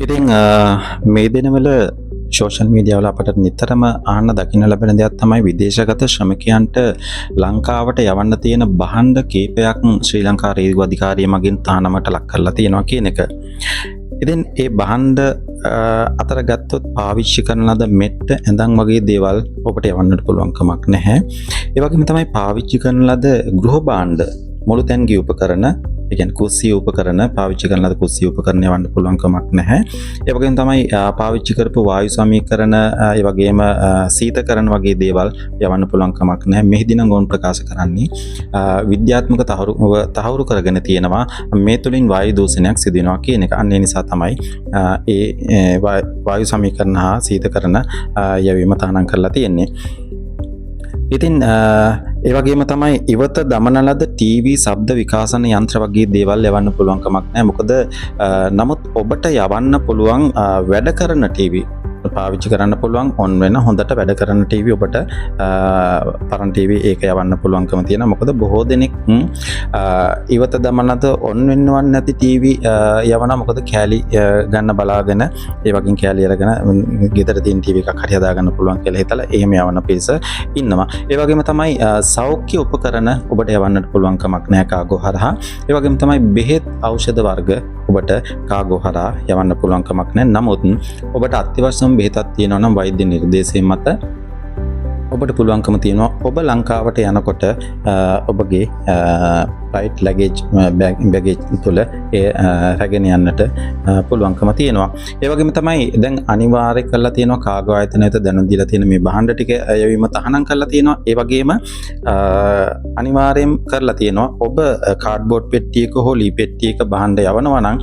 ඉතින් මේ දිනවල සෝෂල් මීඩියාවල අපට නිතරම අහන්න දකින්න ලැබෙන දෙයක් තමයි විදේශගත ශ්‍රමිකයන්ට ලංකාවට යවන්න තියෙන බහන්ඩ කීපයක් ශ්‍රී ලංකා රේගු අධිකාරිය මගින් තහනමට ලක් කරලා තියෙනවා කියන එක. ඉතින් ඒ බහන්ඩ අතර ගත්තොත් පාවිච්චි කරන ලද මෙට්ට ඇඳන් වගේ දේවල් ඔබට යවන්නට පුළුවන් කමක් නැහැ. ඒ වගේම තමයි පාවිච්චි කරන ලද ගෘහ භාණ්ඩ මුළු තැන්ගේ උපකරණ, ඒ කියන්නේ කුස්සිය උපකරණ, පාවිච්චි කරන ලද කුස්සිය උපකරණ යවන්න පුළුවන් කමක් නැහැ. ඒ වගේම තමයි පාවිච්චි කරපු වායු සමීකරණ, ඒ වගේම සීතකරණ වගේ දේවල් යවන්න පුළුවන් කමක් නැහැ. මෙහිදී නම් ඕන් ප්‍රකාශ කරන්නේ විද්‍යාත්මක තහවුරු කරගෙන තියෙනවා මේ තුලින් වායු දූෂණයක් සිදු වෙනවා කියන එක. අන්න ඒ නිසා තමයි ඒ වායු සමීකරණ හා සීතකරණ යැවීම තහනම් කරලා තියෙන්නේ. ඉතින් ඒ වගේම තමයි ඉවත දමන ලද ටීවී ශබ්ද විකාශන යන්ත්‍ර වගේ දේවල් යවන්න පුළුවන් කමක් නැහැ. මොකද නමුත් ඔබට යවන්න පුළුවන් වැඩ කරන ටීවී පාවිච්චි කරන්න පුළුවන් ඔන් වෙන හොඳට වැඩ කරන ටීවී ඔබට පරණ ටීවී ඒක යවන්න පුළුවන්කම තියෙනවා. මොකද බොහෝ දෙනෙක් ඉවත දමන ලද ඔන් වෙන්නවත් නැති ටීවී යවනවා. මොකද කෑලි ගන්න බලාගෙන ඒ වගේ කෑලි අරගෙන ගෙදර තියෙන ටීවී එකක් හරි හදාගන්න පුළුවන් කියලා හිතලා එහෙම යවන පිරිස ඉන්නවා. ඒ වගේම තමයි සෞඛ්‍ය උපකරණ ඔබට යවන්නට පුළුවන් කමක් නැහැ කාගෝ හරහා. ඒ වගේම තමයි බෙහෙත් ඖෂධ වර්ග ඔබට කාගෝ හරහා යවන්න පුළුවන් කමක් නැහැ. නමුත් ඔබට අත්‍යවශ්‍යම බෙහෙතක් තියෙනවා නම් වෛද්‍ය නිර්දේශයෙන් මත ඔබට පුළුවන්කම තියෙනවා ඔබ ලංකාවට යනකොට ඔබගේ ෆ්ලයිට් ලැගේජ් බැගේජ් තුළ රැගෙන යන්නට පුළුවන්කම තියෙනවා. ඒ වගේම තමයි දැන් අනිවාර්ය කරලා තියෙනවා කාගෝ ආයතන වෙත දැනුම් දීලා තියෙන මේ බහන්ඩ ටික යවීම තහනම් කරලා තියෙනවා. ඒ වගේම අනිවාර්යයෙන් කරලා තියෙනවා ඔබ කාඩ්බෝඩ් පෙට්ටියක හෝ ලී පෙට්ටියක බහන්ඩ යවනවා නම්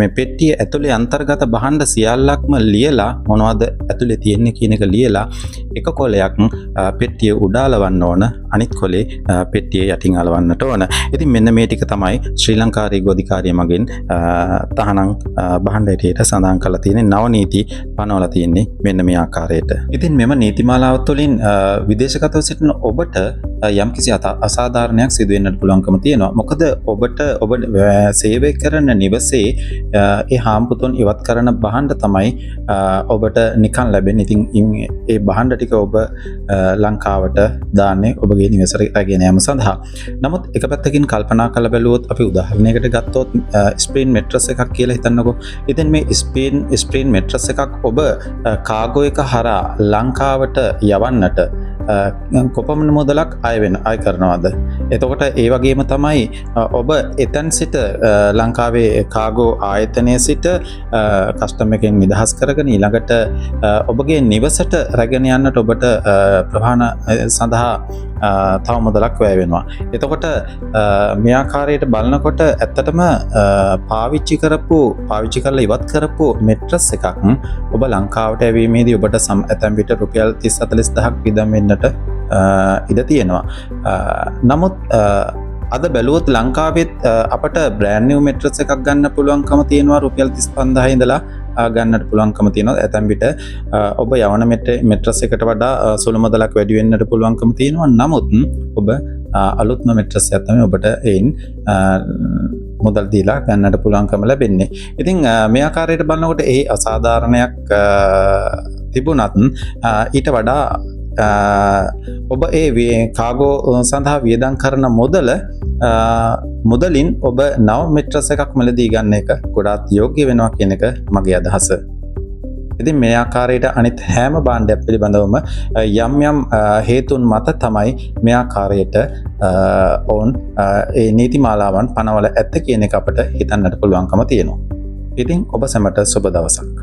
මේ පෙට්ටිය ඇතුලේ අන්තර්ගත බහන්ඩ සියල්ලක්ම ලියලා මොනවද ඇතුලේ තියෙන්නේ කියන එක ලියලා එක කොලයක් පෙට්ටිය උඩ අලවන්න ඕන, අනිත් කොලේ පෙට්ටිය යටින් අලවන්නට ඕන. ඉතින් මෙන්න මේ ටික තමයි ශ්‍රී ලංකා රේගු අධිකාරිය මගින් තහනම් බහන්ඩ හැටියට සඳහන් කරලා තියෙන නව නීති පනවලා තියෙන්නේ මෙන්න මේ ආකාරයට. ඉතින් මෙම නීතිමාලාව තුළින් විදේශගතව සිටින ඔබට යම්කිසි අසාධාරණයක් සිදු වෙන්නට පුළුවන්කම තියෙනවා. මොකද ඔබට ඔබ සේවය කරන නිවසේ ඒ හාම්පුතුන් ඉවත් කරන බහන්ඩ තමයි ඔබට නිකන් ලැබෙන්නේ. ඉතින් ඒ බහන්ඩ ටික ඔබ ලංකාවට දාන්නේ ඔබගේ නිවසට රැගෙන යාම සඳහා. නමුත් එක පැත්තකින් කල්පනා කරලා බැලුවොත් අපි උදාහරණයකට ගත්තොත් ස්ප්‍රීන් මෙට්‍රස් එකක් කියලා හිතන්නකෝ. ඉතින් මේ ස්ප්‍රීන් මෙට්‍රස් එකක් ඔබ කාගෝ එක හරහා ලංකාවට යවන්නට කොපමණ මුදලක් අය කරනවද? එතකොට ඒ වගේම තමයි ඔබ එතන සිට ලංකාවේ කාගෝ ආයතනයේ සිට කස්ටම් එකෙන් නිදහස් කරගෙන ඊළඟට ඔබගේ නිවසට රැගෙන යන්නට ඔබට ප්‍රවාහන සඳහා තව මුදලක් වැය වෙනවා. එතකොට මේ ආකාරයට බලනකොට ඇත්තටම පාවිච්චි කරලා ඉවත් කරපු මෙට්‍රස් එකක් ඔබ ලංකාවට ඇවීමේදී ඔබට ඇතැම් විට රුපියල් 30-40000ක් විදම් වෙන්නට ඉඩ තියෙනවා. නමුත් අද බැලුවොත් ලංකාවෙත් අපට බ්‍රෑන්ඩ් නිව් මෙට්‍රස් එකක් ගන්න පුළුවන්කම තියෙනවා රුපියල් 35000 ඉඳලා ගන්නට පුළුවන්කම තියෙනවා. ඇතැම් විට ඔබ යවන මෙට්‍රස් එකට වඩා සුළු මුදලක් වැඩි වෙන්නට පුළුවන්කම තියෙනවා. නමුත් ඔබ අලුත්ම මෙට්‍රස් එකක් තමයි ඔබට එයින් මුදල් දීලා ගන්නට පුළුවන්කම ලැබෙන්නේ. ඉතින් මේ ආකාරයට බලනකොට ඒ අසාධාරණයක් තිබුණත් ඊට වඩා ඔබ ඒ කාගෝ සඳහා වියදම් කරන මුදලින් ඔබ නව මෙට්‍රස් එකක් මිලදී ගන්න එක ගොඩාක් යෝග්‍ය වෙනවා කියන එක මගේ අදහස. ඉතින් මේ ආකාරයට අනිත් හැම භාණ්ඩයක් පිළිබඳවම යම් හේතුන් මත තමයි මේ ආකාරයට ඔවුන් ඒ නීතිමාලාවන් පනවල ඇත්ත කියන එක අපට හිතන්නට පුළුවන්කම තියෙනවා. ඉතින් ඔබ සැමට සුබ දවසක්.